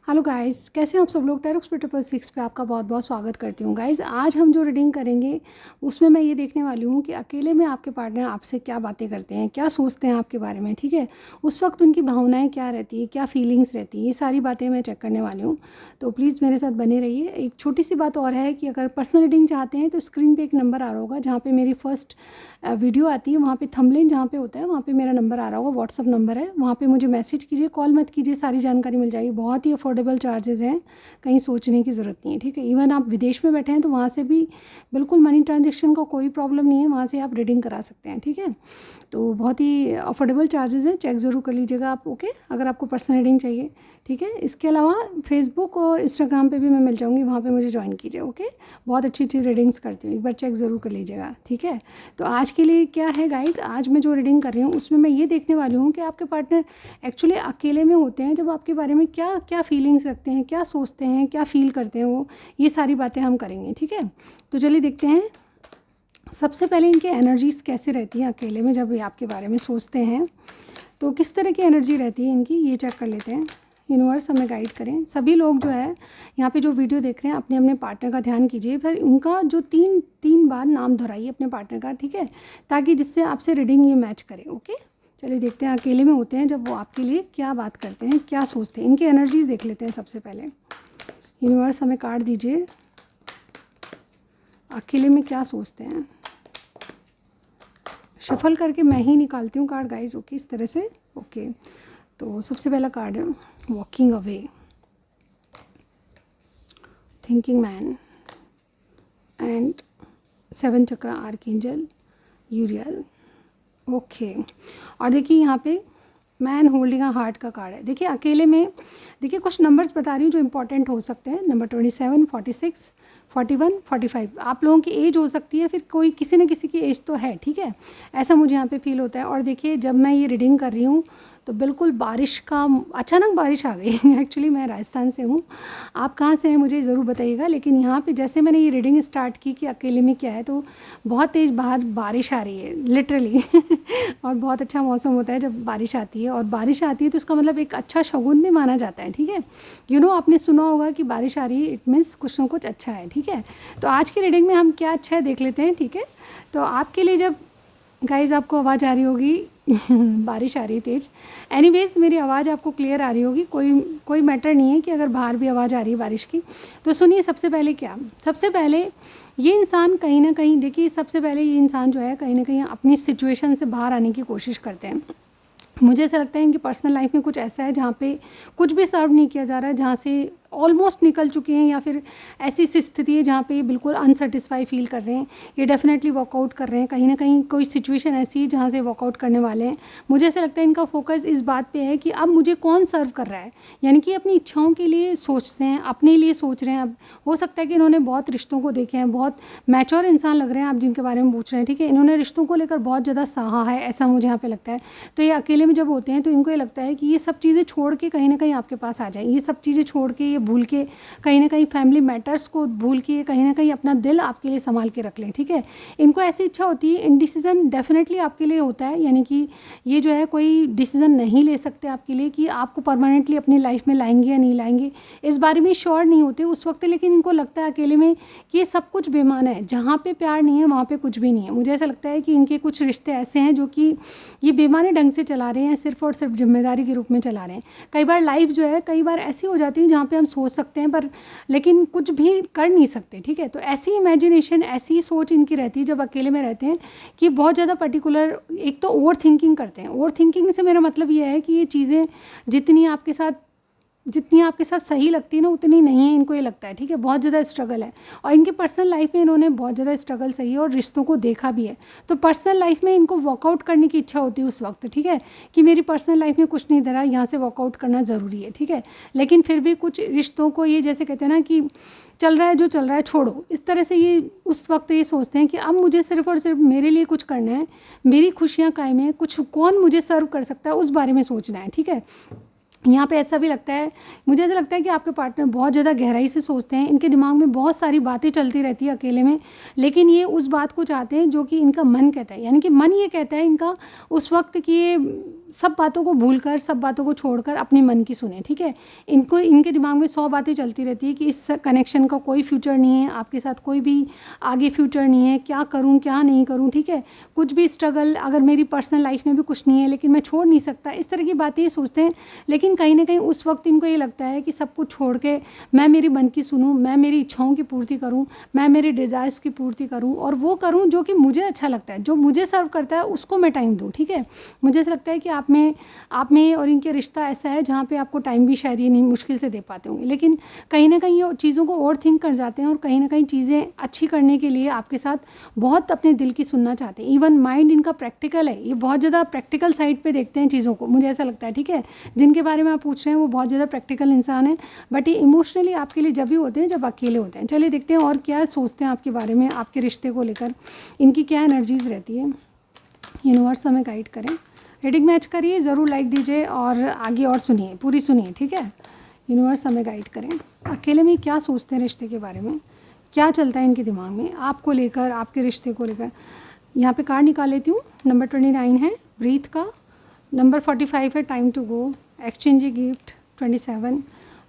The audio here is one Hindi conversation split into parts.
हेलो गाइस, कैसे हैं आप सब लोग। टैरोक्स पे 666 पे आपका बहुत बहुत स्वागत करती हूँ। गाइस, आज हम जो रीडिंग करेंगे उसमें मैं ये देखने वाली हूँ कि अकेले में आपके पार्टनर आपसे क्या बातें करते हैं, क्या सोचते हैं आपके बारे में। ठीक है, उस वक्त उनकी भावनाएं क्या रहती है, क्या फीलिंग्स रहती है, ये सारी बातें मैं चेक करने वाली हूँ। तो प्लीज़ मेरे साथ बने रहिए। एक छोटी सी बात और है कि अगर पर्सनल रीडिंग चाहते हैं तो स्क्रीन पर एक नंबर आ रहा होगा जहाँ पर मेरी फर्स्ट वीडियो आती है, वहाँ पे थंबनेल जहाँ पे होता है वहाँ पे मेरा नंबर आ रहा होगा, व्हाट्सअप नंबर है। वहाँ पे मुझे मैसेज कीजिए, कॉल मत कीजिए, सारी जानकारी मिल जाएगी। बहुत ही अफोर्डेबल चार्जेस हैं, कहीं सोचने की ज़रूरत नहीं है। ठीक है, इवन आप विदेश में बैठे हैं तो वहाँ से भी बिल्कुल मनी ट्रांजेक्शन का कोई प्रॉब्लम नहीं है, वहाँ से आप रीडिंग करा सकते हैं। ठीक है, तो बहुत ही अफोर्डेबल चार्जेस हैं, चेक ज़रूर कर लीजिएगा आप। ओके, अगर आपको पर्सनल रीडिंग चाहिए। ठीक है, इसके अलावा फेसबुक और इंस्टाग्राम पे भी मैं मिल जाऊँगी, वहाँ पे मुझे ज्वाइन कीजिए। ओके, बहुत अच्छी अच्छी रीडिंग्स करती हूँ, एक बार चेक ज़रूर कर लीजिएगा। ठीक है, तो आज के लिए क्या है गाइस, आज मैं जो रीडिंग कर रही हूँ उसमें मैं ये देखने वाली हूँ कि आपके पार्टनर एक्चुअली अकेले में होते हैं जब आपके बारे में क्या क्या फीलिंग्स रखते हैं, क्या सोचते हैं, क्या फील करते हैं वो, ये सारी बातें हम करेंगे। ठीक है, तो चलिए देखते हैं। सबसे पहले इनकी एनर्जीज़ कैसे रहती हैं अकेले में जब ये आपके बारे में सोचते हैं, तो किस तरह की एनर्जी रहती है इनकी, ये चेक कर लेते हैं। यूनिवर्स हमें गाइड करें। सभी लोग जो है यहाँ पे जो वीडियो देख रहे हैं अपने अपने पार्टनर का ध्यान कीजिए, फिर उनका जो तीन बार नाम दोहराइए अपने पार्टनर का। ठीक है, ताकि जिससे आपसे रीडिंग ये मैच करे। ओके, चलिए देखते हैं अकेले में होते हैं जब वो आपके लिए क्या बात करते हैं, क्या सोचते हैं। इनकी एनर्जीज देख लेते हैं सबसे पहले। यूनिवर्स हमें कार्ड दीजिए, अकेले में क्या सोचते हैं। शफल करके मैं ही निकालती हूँ कार्ड गाइज। ओके, इस तरह से। ओके, तो सबसे पहला कार्ड है walking away, thinking man and 7 chakra archangel यूरियल। Okay, और देखिए यहाँ पे मैन होल्डिंग अ हार्ट का कार्ड है। देखिए अकेले में, देखिए कुछ नंबर्स बता रही हूँ जो इंपॉर्टेंट हो सकते हैं। नंबर 27, 46, 41, 45। आप लोगों की एज हो सकती है, फिर कोई किसी न किसी की एज तो है। ठीक है, ऐसा मुझे यहाँ पे फील होता है। और देखिए जब मैं ये रीडिंग कर रही हूँ तो बिल्कुल बारिश का, अचानक बारिश आ गई। एक्चुअली मैं राजस्थान से हूँ, आप कहाँ से हैं मुझे ज़रूर बताइएगा। लेकिन यहाँ पे जैसे मैंने ये रीडिंग स्टार्ट की कि अकेले में क्या है, तो बहुत तेज़ बाहर बारिश आ रही है लिटरली। और बहुत अच्छा मौसम होता है जब बारिश आती है, और बारिश आती है तो इसका मतलब एक अच्छा शगुन भी माना जाता है। ठीक है, आपने सुना होगा कि बारिश आ रही है, इट मीन्स कुछ ना कुछ अच्छा है। ठीक है, तो आज की रीडिंग में हम क्या अच्छा है देख लेते हैं। ठीक है, तो आपके लिए जब गाइज आपको आवाज़ आ रही होगी, बारिश आ रही तेज़। एनीवेज मेरी आवाज़ आपको क्लियर आ रही होगी, कोई मैटर नहीं है कि अगर बाहर भी आवाज़ आ रही है बारिश की। तो सुनिए, सबसे पहले क्या, सबसे पहले ये इंसान कहीं ना कहीं, देखिए सबसे पहले ये इंसान जो है कहीं ना कहीं अपनी सिचुएशन से बाहर आने की कोशिश करते हैं। मुझे ऐसा लगता है इनकी पर्सनल लाइफ में कुछ ऐसा है जहाँ पे कुछ भी सर्व नहीं किया जा रहा है, जहाँ से ऑलमोस्ट निकल चुके हैं, या फिर ऐसी स्थिति है जहाँ पे ये बिल्कुल अनसेटिस्फाई फील कर रहे हैं। ये डेफिनेटली वर्कआउट कर रहे हैं, कहीं ना कहीं कोई सिचुएशन ऐसी है जहाँ से वर्कआउट करने वाले हैं। मुझे ऐसा लगता है इनका फोकस इस बात पे है कि अब मुझे कौन सर्व कर रहा है, यानी कि अपनी इच्छाओं के लिए सोचते हैं, अपने लिए सोच रहे हैं। अब हो सकता है कि इन्होंने बहुत रिश्तों को देखे हैं, बहुत मैच्योर इंसान लग रहे हैं आप जिनके बारे में पूछ रहे हैं। ठीक है, इन्होंने रिश्तों को लेकर बहुत ज़्यादा सहा है, ऐसा मुझे यहाँ पे लगता है। तो ये अकेले में जब होते हैं तो इनको ये लगता है कि ये सब चीज़ें छोड़ के कहीं ना कहीं आपके पास आ जाए, ये सब चीज़ें छोड़ के, ये भूल के, कहीं ना कहीं फैमिली मैटर्स को भूल के, कहीं ना कहीं अपना दिल आपके लिए संभाल के रख लें। ठीक है, इनको ऐसी इच्छा होती है। इनडिसीजन डेफिनेटली आपके लिए होता है, यानी कि ये जो है कोई डिसीजन नहीं ले सकते आपके लिए कि आपको परमानेंटली अपनी लाइफ में लाएंगे या नहीं लाएंगे, इस बारे में श्योर नहीं होते उस वक्त। लेकिन इनको लगता है अकेले में कि ये सब कुछ बेमाना है, जहाँ पे प्यार नहीं है वहाँ पे कुछ भी नहीं है। मुझे ऐसा लगता है कि इनके कुछ रिश्ते ऐसे हैं जो कि ये बेमाने ढंग से चला रहे हैं, सिर्फ और सिर्फ जिम्मेदारी के रूप में चला रहे हैं। कई बार लाइफ जो है कई बार ऐसी हो जाती है जहाँ पे हम सोच सकते हैं पर लेकिन कुछ भी कर नहीं सकते। ठीक है, तो ऐसी इमेजिनेशन, ऐसी सोच इनकी रहती है जब अकेले में रहते हैं कि बहुत ज़्यादा पर्टिकुलर, एक तो ओवर थिंकिंग करते हैं। ओवर थिंकिंग से मेरा मतलब ये है कि ये चीज़ें जितनी आपके साथ सही लगती है ना, उतनी नहीं है, इनको ये लगता है। ठीक है, बहुत ज़्यादा स्ट्रगल है, और इनकी पर्सनल लाइफ में इन्होंने बहुत ज़्यादा स्ट्रगल सही है और रिश्तों को देखा भी है। तो पर्सनल लाइफ में इनको वर्कआउट करने की इच्छा होती है उस वक्त। ठीक है, कि मेरी पर्सनल लाइफ में कुछ नहीं धरा, यहाँ से वर्कआउट करना ज़रूरी है। ठीक है, लेकिन फिर भी कुछ रिश्तों को, ये जैसे कहते हैं ना कि चल रहा है जो चल रहा है छोड़ो, इस तरह से ये उस वक्त ये सोचते हैं कि अब मुझे सिर्फ और सिर्फ मेरे लिए कुछ करना है, मेरी खुशियाँ कायम हैं, कुछ कौन मुझे सर्व कर सकता है उस बारे में सोचना है। ठीक है, यहाँ पे ऐसा भी लगता है, मुझे ऐसा लगता है कि आपके पार्टनर बहुत ज़्यादा गहराई से सोचते हैं, इनके दिमाग में बहुत सारी बातें चलती रहती है अकेले में, लेकिन ये उस बात को चाहते हैं जो कि इनका मन कहता है। यानी कि मन ये कहता है इनका उस वक्त कि ये सब बातों को भूलकर, सब बातों को छोड़कर अपने मन की सुने, ठीक है। इनको, इनके दिमाग में 100 बातें चलती रहती है कि इस कनेक्शन का कोई फ्यूचर नहीं है, आपके साथ कोई भी आगे फ्यूचर नहीं है, क्या करूं क्या नहीं करूं, ठीक है। कुछ भी स्ट्रगल, अगर मेरी पर्सनल लाइफ में भी कुछ नहीं है लेकिन मैं छोड़ नहीं सकता, इस तरह की बातें ये सोचते हैं। लेकिन कहीं ना कहीं उस वक्त इनको ये लगता है कि सब कुछ छोड़ के मैं मेरी मन की सुनूं, मैं मेरी इच्छाओं की पूर्ति करूं, मैं मेरे डिज़ायर्स की पूर्ति करूं, और वो करूं जो कि मुझे अच्छा लगता है, जो मुझे सर्व करता है उसको मैं टाइम दूं, ठीक है। मुझे ऐसा लगता है कि आप में और इनके रिश्ता ऐसा है जहाँ पे आपको टाइम भी शायद ये नहीं, मुश्किल से दे पाते होंगे, लेकिन कहीं ना कहीं ये चीज़ों को और थिंक कर जाते हैं और कहीं ना कहीं चीज़ें अच्छी करने के लिए आपके साथ बहुत अपने दिल की सुनना चाहते हैं। इवन माइंड इनका प्रैक्टिकल है, ये बहुत ज़्यादा प्रैक्टिकल साइड पे देखते हैं चीज़ों को, मुझे ऐसा लगता है, ठीक है। जिनके बारे में आप पूछ रहे हैं वो बहुत ज़्यादा प्रैक्टिकल इंसान है, बट ये इमोशनली आपके लिए जब भी होते हैं जब अकेले होते हैं। चलिए देखते हैं और क्या सोचते हैं आपके बारे में, आपके रिश्ते को लेकर इनकी क्या एनर्जीज़ रहती है। यूनिवर्स हमें गाइड करें। रीडिंग मैच करिए, ज़रूर लाइक दीजिए और आगे और सुनिए, पूरी सुनिए, ठीक है। यूनिवर्स हमें गाइड करें, अकेले में क्या सोचते हैं रिश्ते के बारे में, क्या चलता है इनके दिमाग में आपको लेकर, आपके रिश्ते को लेकर। यहाँ पे कार्ड निकाल लेती हूँ। नंबर 29 है ब्रीथ का, नंबर 45 है time to go, exchange a gift 27,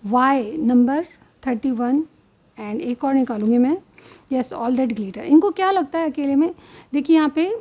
Y number 31, and एक और निकालूंगी मैं, यस ऑल दैट ग्लिटर। इनको क्या लगता है अकेले में, देखिए यहाँ पे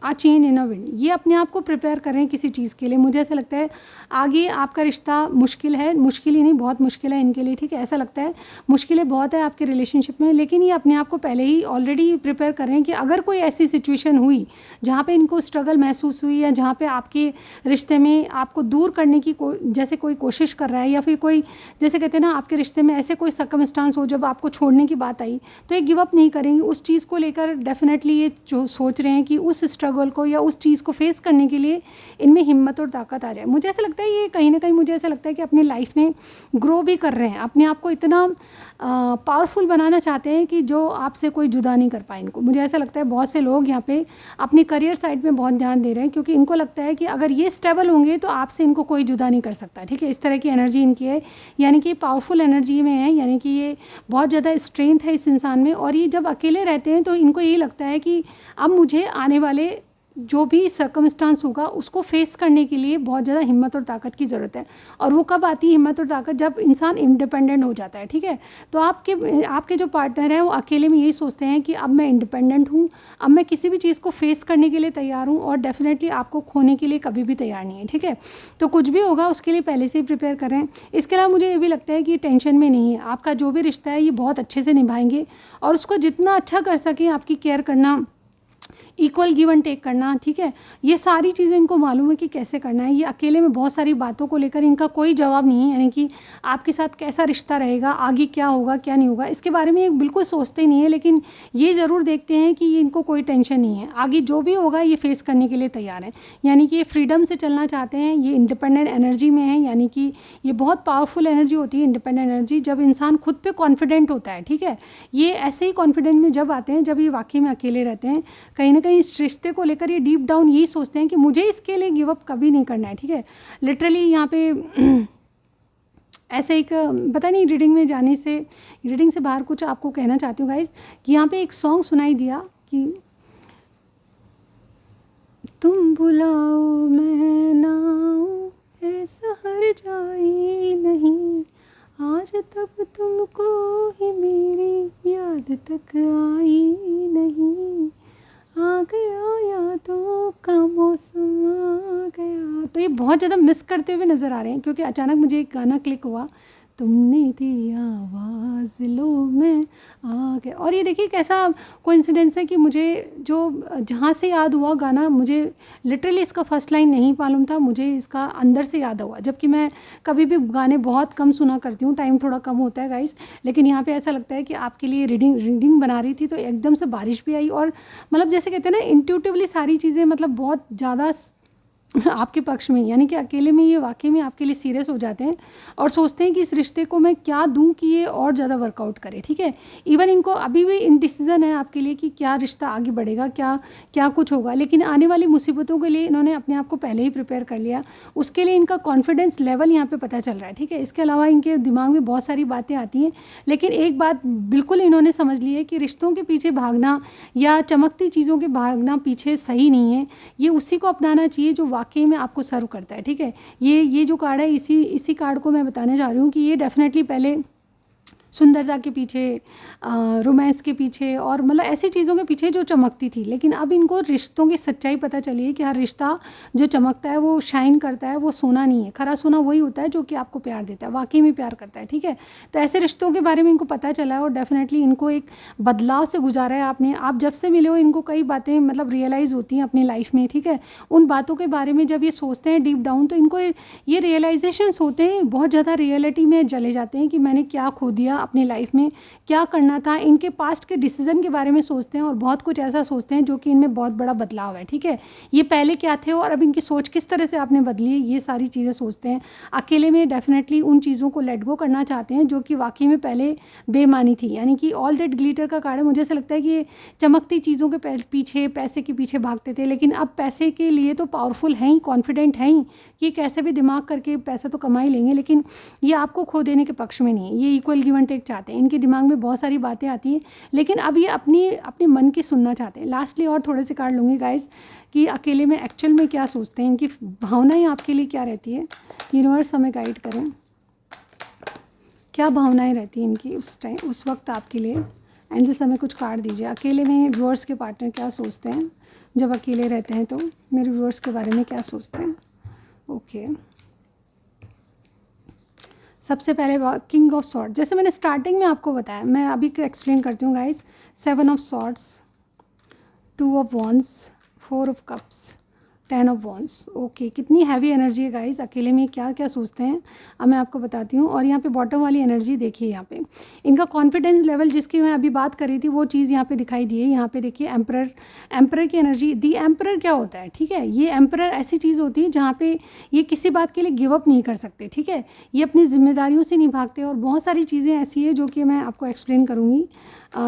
आ चेंज इन अ विंड, ये अपने आप को प्रिपेयर कर रहे हैं किसी चीज़ के लिए। मुझे ऐसा लगता है आगे आपका रिश्ता मुश्किल है, मुश्किल ही नहीं बहुत मुश्किल है इनके लिए, ठीक है। ऐसा लगता है मुश्किलें बहुत है आपके रिलेशनशिप में, लेकिन ये अपने आप को पहले ही ऑलरेडी प्रिपेयर कर रहे हैं कि अगर कोई ऐसी सिचुएशन हुई जहाँ पे इनको स्ट्रगल महसूस हुई, या जहाँ पे आपके रिश्ते में आपको दूर करने की जैसे कोई कोशिश कर रहा है, या फिर कोई जैसे कहते हैं ना आपके रिश्ते में ऐसे कोई सर्कमस्टांस हो जब आपको छोड़ने की बात आई, तो ये गिव अप नहीं करेंगे उस चीज़ को लेकर। डेफिनेटली ये जो सोच रहे हैं कि उस स्ट्रगल को या उस चीज़ को फेस करने के लिए इनमें हिम्मत और ताकत आ जाए। मुझे ऐसा लगता है ये कहीं ना कहीं, मुझे ऐसा लगता है कि अपनी लाइफ में ग्रो भी कर रहे हैं, अपने आप को इतना पावरफुल बनाना चाहते हैं कि जो आपसे कोई जुदा नहीं कर पाए इनको। मुझे ऐसा लगता है बहुत से लोग यहाँ पे अपनी करियर साइड में बहुत ध्यान दे रहे हैं, क्योंकि इनको लगता है कि अगर ये स्टेबल होंगे तो आपसे इनको कोई जुदा नहीं कर सकता, ठीक है। इस तरह की एनर्जी इनकी है, यानी कि पावरफुल एनर्जी में है, यानी कि ये बहुत ज़्यादा स्ट्रेंथ है इस इंसान में। और ये जब अकेले रहते हैं तो इनको यही लगता है कि अब मुझे आने वाले जो भी सर्कमस्टांस होगा उसको फेस करने के लिए बहुत ज़्यादा हिम्मत और ताकत की ज़रूरत है। और वो कब आती है हिम्मत और ताकत, जब इंसान इंडिपेंडेंट हो जाता है, ठीक है। तो आपके जो पार्टनर हैं वो अकेले में यही सोचते हैं कि अब मैं इंडिपेंडेंट हूँ, अब मैं किसी भी चीज़ को फेस करने के लिए तैयार हूँ, और डेफिनेटली आपको खोने के लिए कभी भी तैयार नहीं है, ठीक है। तो कुछ भी होगा उसके लिए पहले से ही प्रिपेयर करें। इसके अलावा मुझे ये भी लगता है कि टेंशन में नहीं है, आपका जो भी रिश्ता है ये बहुत अच्छे से निभाएंगे, और उसको जितना अच्छा कर सकें आपकी केयर करना, इक्वल गिव एंड टेक करना, ठीक है। ये सारी चीज़ें इनको मालूम है कि कैसे करना है। ये अकेले में बहुत सारी बातों को लेकर इनका कोई जवाब नहीं है, यानी कि आपके साथ कैसा रिश्ता रहेगा, आगे क्या होगा क्या नहीं होगा, इसके बारे में ये बिल्कुल सोचते ही नहीं है। लेकिन ये ज़रूर देखते हैं कि इनको कोई टेंशन नहीं है, आगे जो भी होगा ये फेस करने के लिए तैयार है, यानी कि ये फ्रीडम से चलना चाहते हैं। ये इंडिपेंडेंट एनर्जी में है, यानी कि ये बहुत पावरफुल एनर्जी होती है इंडिपेंडेंट एनर्जी, जब इंसान खुद पे कॉन्फिडेंट होता है, ठीक है। ये ऐसे ही कॉन्फिडेंट में जब आते हैं जब ये वाकई में अकेले रहते हैं। कहीं ना कहीं इस रिश्ते को लेकर ये डीप डाउन यही सोचते हैं कि मुझे इसके लिए गिव अप कभी नहीं करना है, ठीक है। लिटरली यहाँ पे ऐसे एक, पता नहीं रीडिंग में जाने से, रीडिंग से बाहर कुछ आपको कहना चाहती हूँ गाइज, कि यहाँ पे एक सॉन्ग सुनाई दिया कि तुम बुलाओ मैं ना आऊं, ऐसा हर जाए नहीं, आज तब तुमको ही मेरी याद तक आई नहीं, आ गया यादों का मौसम आ गया। तो ये बहुत ज़्यादा मिस करते हुए नज़र आ रहे हैं, क्योंकि अचानक मुझे एक गाना क्लिक हुआ, तुमने दी आवाज़ लो मैं आ गया। और ये देखिए कैसा कोइंसिडेंस है कि मुझे जो जहाँ से याद हुआ गाना, मुझे लिटरली इसका फर्स्ट लाइन नहीं मालूम था, मुझे इसका अंदर से याद हुआ। जबकि मैं कभी भी गाने बहुत कम सुना करती हूँ, टाइम थोड़ा कम होता है गाइस, लेकिन यहाँ पे ऐसा लगता है कि आपके लिए रीडिंग बना रही थी तो एकदम से बारिश भी आई, और मतलब जैसे कहते हैं ना इंट्यूटिवली सारी चीज़ें मतलब बहुत ज़्यादा आपके पक्ष में, यानी कि अकेले में ये वाकई में आपके लिए सीरियस हो जाते हैं और सोचते हैं कि इस रिश्ते को मैं क्या दूं कि ये और ज़्यादा वर्कआउट करे, ठीक है। इवन इनको अभी भी इनडिसीजन है आपके लिए कि क्या रिश्ता आगे बढ़ेगा, क्या क्या कुछ होगा, लेकिन आने वाली मुसीबतों के लिए इन्होंने अपने आप को पहले ही प्रिपेयर कर लिया। उसके लिए इनका कॉन्फिडेंस लेवल यहाँ पर पता चल रहा है, ठीक है। इसके अलावा इनके दिमाग में बहुत सारी बातें आती हैं, लेकिन एक बात बिल्कुल इन्होंने समझ ली है कि रिश्तों के पीछे भागना या चमकती चीज़ों के भागना पीछे सही नहीं है। ये उसी को अपनाना चाहिए जो वाकई में आपको सर्व करता है, ठीक है। ये जो कार्ड है, इसी कार्ड को मैं बताने जा रही हूँ कि ये डेफिनेटली पहले सुंदरता के पीछे, रोमांस के पीछे और मतलब ऐसी चीज़ों के पीछे जो चमकती थी, लेकिन अब इनको रिश्तों की सच्चाई पता चली है कि हर रिश्ता जो चमकता है, वो शाइन करता है, वो सोना नहीं है। खरा सोना वही होता है जो कि आपको प्यार देता है, वाकई में प्यार करता है, ठीक है। तो ऐसे रिश्तों के बारे में इनको पता चला है और डेफिनेटली इनको एक बदलाव से गुजारा है आपने। आप जब से मिले हो इनको कई बातें मतलब रियलाइज़ होती हैं अपनी लाइफ में, ठीक है। उन बातों के बारे में जब ये सोचते हैं डीप डाउन, तो इनको ये रियलाइजेशंस होते हैं, बहुत ज़्यादा रियलिटी में चले जाते हैं कि मैंने क्या खो दिया अपनी लाइफ में, क्या करना था। इनके पास्ट के डिसीजन के बारे में सोचते हैं और बहुत कुछ ऐसा सोचते हैं जो कि इनमें बहुत बड़ा बदलाव है, ठीक है। ये पहले क्या थे और अब इनकी सोच किस तरह से आपने बदली है, ये सारी चीज़ें सोचते हैं। अकेले में डेफिनेटली उन चीज़ों को लेट गो करना चाहते हैं जो कि वाकई में पहले बेमानी थी, यानी कि ऑल दैट ग्लिटर का कार्ड है। मुझे ऐसा लगता है कि ये चमकती चीज़ों के पीछे, पैसे के पीछे भागते थे, लेकिन अब पैसे के लिए तो पावरफुल हैं ही, कॉन्फिडेंट हैं ही कि कैसे भी दिमाग करके पैसा तो कमा ही लेंगे, लेकिन ये आपको खो देने के पक्ष में नहीं है। ये इक्वल गिव एंड टेक चाहते हैं। इनके दिमाग में बहुत सारी बातें आती हैं, लेकिन अब ये अपने मन की सुनना चाहते हैं। लास्टली और थोड़े से कार्ड लूँगी गाइस कि अकेले में एक्चुअल में क्या सोचते हैं, इनकी भावनाएं आपके लिए क्या रहती है। यूनिवर्स हमें गाइड करें, क्या भावनाएं रहती हैं इनकी उस टाइम, उस वक्त आपके लिए। एंजल्स हमें कुछ कार्ड दीजिए। अकेले में व्यूअर्स के पार्टनर क्या सोचते हैं जब अकेले रहते हैं, तो मेरे व्यूअर्स के बारे में क्या सोचते हैं। ओके, सबसे पहले किंग ऑफ सॉर्ड, जैसे मैंने स्टार्टिंग में आपको बताया, मैं अभी एक्सप्लेन करती हूँ guys. 7 of swords, 2 of wands, 4 of cups, 10 of wands. Okay, कितनी हैवी एनर्जी है गाइस। अकेले में क्या क्या सोचते हैं अब मैं आपको बताती हूँ। और यहाँ पे बॉटम वाली एनर्जी देखिए, यहाँ पे इनका कॉन्फिडेंस लेवल जिसकी मैं अभी बात कर रही थी, वो चीज़ यहाँ पे दिखाई दी है। यहाँ पे देखिए एम्परर की एनर्जी। दी एम्परर क्या होता है, ठीक है। ये एम्परर ऐसी चीज़ होती है जहाँ पे ये किसी बात के लिए गिव अप नहीं कर सकते, ठीक है। ये अपनी जिम्मेदारियों से नहीं भागते और बहुत सारी चीज़ें ऐसी है जो कि मैं आपको एक्सप्लेन करूँगी।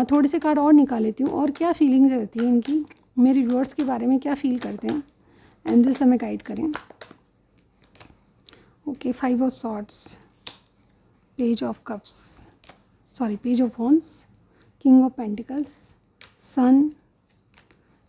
थोड़े से कार्ड और निकाल लेती हूँ। और क्या फीलिंग्स रहती है इनकी, मेरे व्यूअर्स के बारे में क्या फील करते हैं, एंजल्स हमें गाइड करें। Okay, 5 of swords, page of cups, page of wands, king of pentacles, sun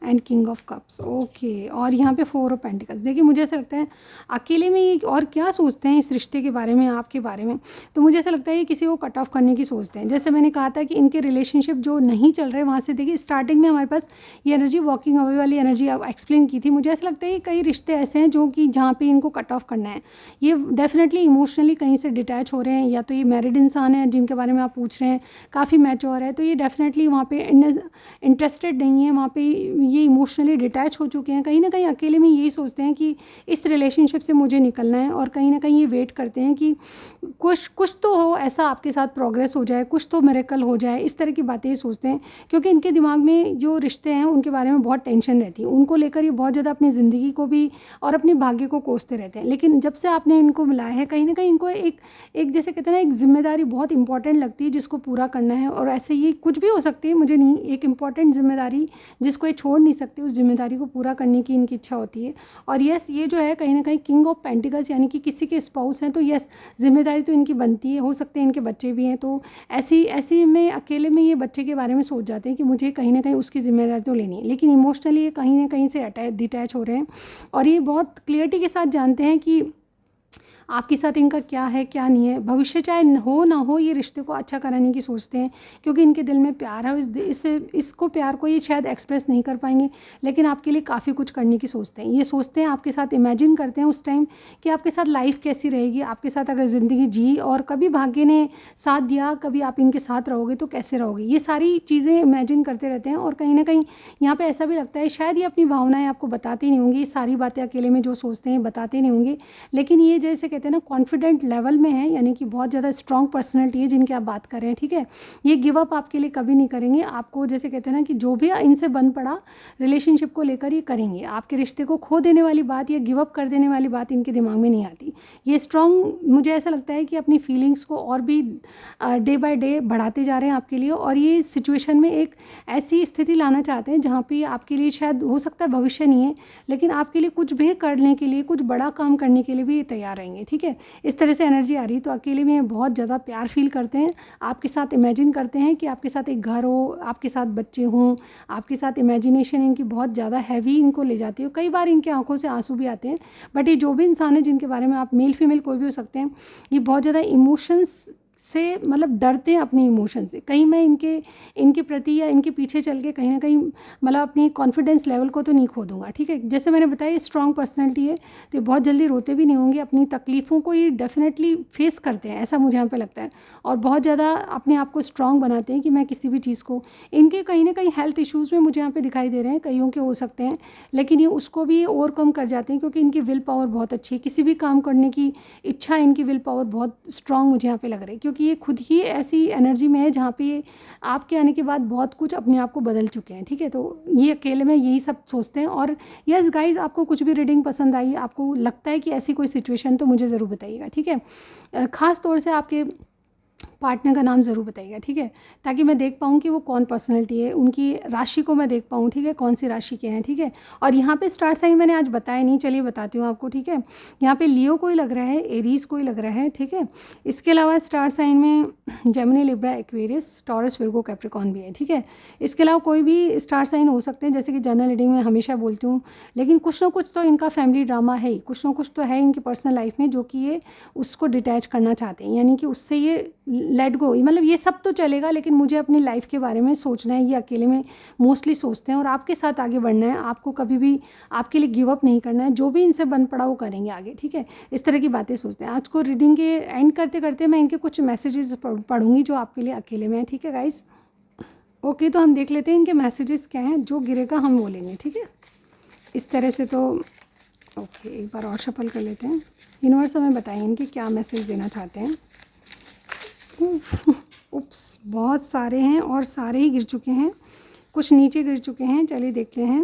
and king of cups. Okay, और यहाँ पे 4 ऑफ पेंटिकल्स। देखिए, मुझे ऐसा लगता है अकेले में ये और क्या सोचते हैं इस रिश्ते के बारे में, आपके बारे में। तो मुझे ऐसा लगता है ये किसी को कट ऑफ करने की सोचते हैं। जैसे मैंने कहा था कि इनके रिलेशनशिप जो नहीं चल रहे, वहाँ से देखिए स्टार्टिंग में हमारे पास ये एनर्जी वॉकिंग अवे वाली एनर्जी एक्सप्लेन की थी। मुझे ऐसा लगता है कि कई रिश्ते ऐसे हैं जो कि जहाँ पर इनको कट ऑफ करना है। ये डेफिनेटली इमोशनली कहीं से डिटैच हो रहे हैं, या तो ये मैरिड इंसान है जिनके बारे में आप पूछ रहे हैं, काफ़ी मैच्योर है, तो ये डेफिनेटली वहाँ पर इंटरेस्टेड नहीं है, वहाँ पर ये इमोशनली डिटैच हो चुके हैं। कहीं ना कहीं अकेले में यही सोचते हैं कि इस रिलेशनशिप से मुझे निकलना है, और कहीं ना कहीं ये वेट करते हैं कि कुछ तो हो, ऐसा आपके साथ प्रोग्रेस हो जाए, कुछ तो मिरेकल हो जाए, इस तरह की बातें ये सोचते हैं। क्योंकि इनके दिमाग में जो रिश्ते हैं उनके बारे में बहुत टेंशन रहती है, उनको लेकर ये बहुत ज़्यादा अपनी ज़िंदगी को भी और अपने भाग्य को कोसते रहते हैं। लेकिन जब से आपने इनको मिलाया है, कहीं ना कहीं इनको एक जैसे कहते हैं ना, एक जिम्मेदारी बहुत इंपॉर्टेंट लगती है जिसको पूरा करना है। और ऐसे ये कुछ भी हो सकती है, मुझे नहीं, एक इंपॉर्टेंट जिम्मेदारी जिसको ये छोड़ नहीं सकते, उस जिम्मेदारी को पूरा करने की इनकी इच्छा होती है। और यस, ये जो है कहीं ना कहीं किंग ऑफ पेंटिकल्स, यानी कि किसी के स्पाउस हैं, तो यस, जिम्मेदारी तो इनकी बनती है। हो सकते हैं इनके बच्चे भी हैं, तो ऐसी में अकेले में ये बच्चे के बारे में सोच जाते हैं कि मुझे कहीं ना कहीं उसकी जिम्मेदारी तो लेनी है। लेकिन इमोशनली ये कहीं ना कहीं से डिटैच हो रहे हैं, और ये बहुत क्लियरिटी के साथ जानते हैं कि आपके साथ इनका क्या है क्या नहीं है। भविष्य चाहे हो ना हो, ये रिश्ते को अच्छा कराने की सोचते हैं, क्योंकि इनके दिल में प्यार है। इसको प्यार को ये शायद एक्सप्रेस नहीं कर पाएंगे, लेकिन आपके लिए काफ़ी कुछ करने की सोचते हैं। ये सोचते हैं, आपके साथ इमेजिन करते हैं उस टाइम कि आपके साथ लाइफ कैसी रहेगी, आपके साथ अगर ज़िंदगी जी और कभी भाग्य ने साथ दिया, कभी आप इनके साथ रहोगे तो कैसे रहोगे। ये सारी चीज़ें इमेजिन करते रहते हैं। और कहीं ना कहीं यहाँ पर ऐसा भी लगता है शायद ये अपनी भावनाएँ आपको बताते नहीं होंगे, ये सारी बातें अकेले में जो सोचते हैं बताते नहीं होंगे, लेकिन ये जैसे कहते हैं ना कॉन्फिडेंट लेवल में है, यानी कि बहुत ज़्यादा स्ट्रॉन्ग पर्सनैलिटी है जिनकी आप बात कर रहे हैं, ठीक है। ये गिव अप आपके लिए कभी नहीं करेंगे, आपको जैसे कहते हैं ना कि जो भी इनसे बन पड़ा रिलेशनशिप को लेकर ये करेंगे, आपके रिश्ते को खो देने वाली बात या गिव अप कर देने वाली बात इनके दिमाग में नहीं आती। ये स्ट्रॉन्ग, मुझे ऐसा लगता है कि अपनी फीलिंग्स को और भी डे बाय डे बढ़ाते जा रहे हैं आपके लिए, और ये सिचुएशन में एक ऐसी स्थिति लाना चाहते हैं जहाँ पे आपके लिए शायद हो सकता है भविष्य नहीं है, लेकिन आपके लिए कुछ भी करने के लिए, कुछ बड़ा काम करने के लिए भी ये तैयार रहेंगे, ठीक है। इस तरह से एनर्जी आ रही है। तो अकेले में बहुत ज़्यादा प्यार फील करते हैं, आपके साथ इमेजिन करते हैं कि आपके साथ एक घर हो, आपके साथ बच्चे हों, आपके साथ इमेजिनेशन इनकी बहुत ज़्यादा हैवी इनको ले जाती है। कई बार इनके आंखों से आंसू भी आते हैं, बट ये जो भी इंसान है जिनके बारे में, आप मेल फीमेल कोई भी हो सकते हैं, ये बहुत ज़्यादा इमोशंस से मतलब डरते हैं अपने इमोशन से। कहीं मैं इनके प्रति या इनके पीछे चल के कहीं ना कहीं मतलब अपनी कॉन्फिडेंस लेवल को तो नहीं खो दूंगा, ठीक है। जैसे मैंने बताया स्ट्रॉन्ग पर्सनैलिटी है, तो बहुत जल्दी रोते भी नहीं होंगे, अपनी तकलीफ़ों को ये डेफिनेटली फेस करते हैं, ऐसा मुझे यहाँ पे लगता है। और बहुत ज़्यादा अपने आप को स्ट्रॉन्ग बनाते हैं कि मैं किसी भी चीज़ को, इनके कहीं ना कहीं हेल्थ इश्यूज़ में मुझे यहाँ पे दिखाई दे रहे हैं, कईयों के हो सकते हैं, लेकिन ये उसको भी ओवरकम कर जाते हैं क्योंकि इनकी विल पावर बहुत अच्छी है। किसी भी काम करने की इच्छा, इनकी विल पावर बहुत स्ट्रॉन्ग मुझे यहाँ पे लग रही है, क्योंकि ये खुद ही ऐसी एनर्जी में है जहाँ पे ये आपके आने के बाद बहुत कुछ अपने आप को बदल चुके हैं, ठीक है। तो ये अकेले में यही सब सोचते हैं। और यस गाइज, आपको कुछ भी रीडिंग पसंद आई, आपको लगता है कि ऐसी कोई सिचुएशन, तो मुझे ज़रूर बताइएगा, ठीक है। ख़ास तौर से आपके पार्टनर का नाम ज़रूर बताइएगा, ठीक है, ताकि मैं देख पाऊँ कि वो कौन पर्सनैलिटी है, उनकी राशि को मैं देख पाऊँ, ठीक है, कौन सी राशि के हैं, ठीक है। और यहाँ पे स्टार साइन मैंने आज बताया नहीं, चलिए बताती हूँ आपको, ठीक है। यहाँ पे लियो कोई लग रहा है, एरीज कोई लग रहा है, ठीक है। इसके अलावा स्टार साइन में Gemini, Libra, Aquarius, taurus, Virgo, Capricorn भी है, ठीक है। इसके अलावा कोई भी स्टार साइन हो सकते हैं, जैसे कि जनरल रीडिंग में हमेशा बोलती हूँ, लेकिन कुछ ना कुछ तो इनका फैमिली ड्रामा है ही, कुछ ना कुछ तो है इनकी पर्सनल लाइफ में जो कि ये उसको डिटैच करना चाहते हैं, यानी कि उससे ये लेट गो, मतलब ये सब तो चलेगा, लेकिन मुझे अपनी लाइफ के बारे में सोचना है। ये अकेले में मोस्टली सोचते हैं और आपके साथ आगे बढ़ना है, आपको कभी भी आपके लिए गिव अप नहीं करना है, जो भी इनसे बन पड़ा वो करेंगे आगे, ठीक है। इस तरह की बातें सोचते हैं। आज को रीडिंग के एंड करते करते मैं इनके कुछ मैसेजेस पढ़ूंगी जो आपके लिए अकेले में है, ठीक है गाइज। ओके, तो हम देख लेते हैं इनके मैसेजेस क्या हैं, जो गिरेगा हम बोलेंगे, ठीक है। इस तरह से तो ओके, एक बार और शफल कर लेते हैं। यूनिवर्स हमें बताएं इनके क्या मैसेज देना चाहते हैं। उप्स, बहुत सारे हैं और सारे ही गिर चुके हैं, कुछ नीचे गिर चुके हैं। चलिए देखते हैं।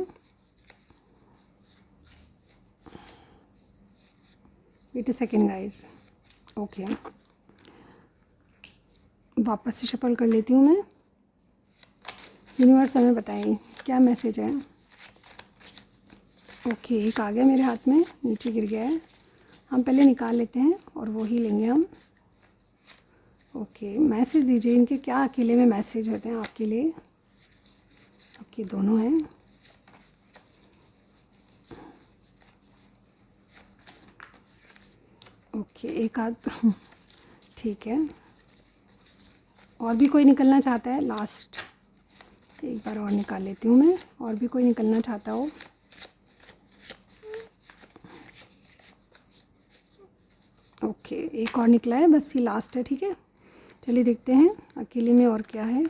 Wait a second guys. Okay, वापस से शफल कर लेती हूँ मैं। यूनिवर्स हमें बताएं क्या मैसेज है। ओके, एक आ गया मेरे हाथ में, नीचे गिर गया है, हम पहले निकाल लेते हैं और वो ही लेंगे हम। ओके, मैसेज दीजिए इनके, क्या अकेले में मैसेज होते हैं आपके लिए। ओके, दोनों हैं। ओके, एक आध ठीक है, और भी कोई निकलना चाहता है? लास्ट एक बार और निकाल लेती हूँ मैं, और भी कोई निकलना चाहता हो। ओके, एक और निकला है, बस ये लास्ट है, ठीक है। चलिए देखते हैं अकेले में और क्या है,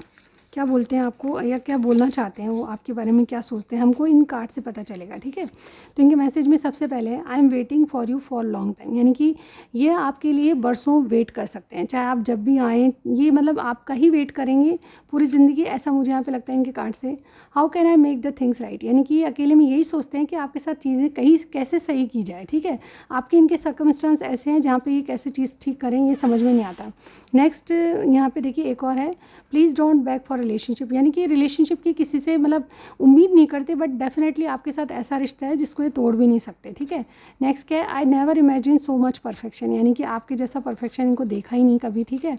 क्या बोलते हैं आपको, या क्या बोलना चाहते हैं वो, आपके बारे में क्या सोचते हैं, हमको इन कार्ड से पता चलेगा, ठीक है। तो इनके मैसेज में सबसे पहले I am waiting for you for long time, यानी कि ये आपके लिए बरसों वेट कर सकते हैं, चाहे आप जब भी आएँ, ये मतलब आपका ही वेट करेंगे पूरी ज़िंदगी, ऐसा मुझे यहाँ पे लगता है इनके कार्ड से। How can I make the things right, यानी कि ये अकेले में यही सोचते हैं कि आपके साथ चीज़ें कहीं कैसे सही की जाए, ठीक है। आपके इनके सर्कमस्टांस ऐसे हैं जहाँ पे ये कैसे चीज़ ठीक करें ये समझ में नहीं आता। नेक्स्ट यहाँ पे देखिए एक और है, please don't back for relationship, यानी कि रिलेशनशिप की किसी से मतलब उम्मीद नहीं करते, बट डेफिनेटली आपके साथ ऐसा रिश्ता है जिसको ये तोड़ भी नहीं सकते, ठीक है। नेक्स्ट क्या है, I never imagine so much perfection, यानी कि आपके जैसा परफेक्शन इनको देखा ही नहीं कभी, ठीक है।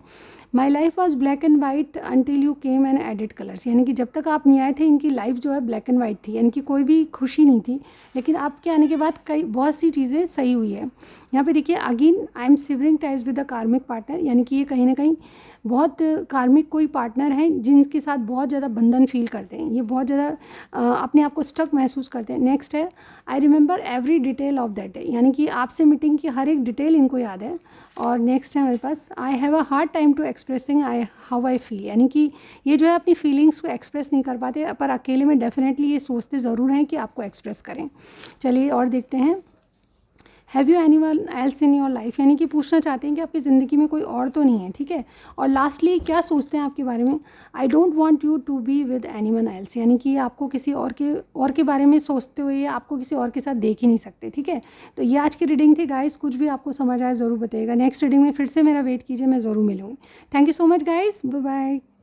My life was black and white until you came and added colours, यानी कि जब तक आप नहीं आए थे इनकी लाइफ जो है ब्लैक एंड वाइट थी, यानी कि कोई भी खुशी नहीं थी, लेकिन आपके आने के बाद कई बहुत सी चीज़ें सही हुई है। यहाँ पे देखिए again I am shivering ties with the कार्मिक पार्टनर, यानी कि ये कहीं ना कहीं बहुत कार्मिक कोई पार्टनर हैं जिनके साथ बहुत ज़्यादा बंधन फील करते हैं, ये बहुत ज़्यादा अपने आप को स्टक महसूस करते हैं। नेक्स्ट है I remember every detail of that day, यानी कि आपसे मीटिंग की हर एक डिटेल इनको याद है। और नेक्स्ट है हमारे पास I have a hard time to expressing how I feel, यानी कि ये जो है अपनी फीलिंग्स को एक्सप्रेस नहीं कर पाते, पर अकेले में डेफिनेटली ये सोचते ज़रूर हैं कि आपको एक्सप्रेस करें। चलिए और देखते हैं। Have you any one else in your life, यानी कि पूछना चाहते हैं कि आपकी ज़िंदगी में कोई और तो नहीं है, ठीक है। और लास्टली क्या सोचते हैं आपके बारे में, I don't want you to be with any one else, यानी कि आपको किसी और के बारे में सोचते हुए आपको किसी और के साथ देख ही नहीं सकते, ठीक है। तो ये आज की रीडिंग थी गाइस, कुछ भी आपको समझ आए ज़रूर बताइएगा। नेक्स्ट रीडिंग में फिर से मेरा वेट कीजिए, मैं ज़रूर मिलूँगी। Thank you so much guys, bye bye.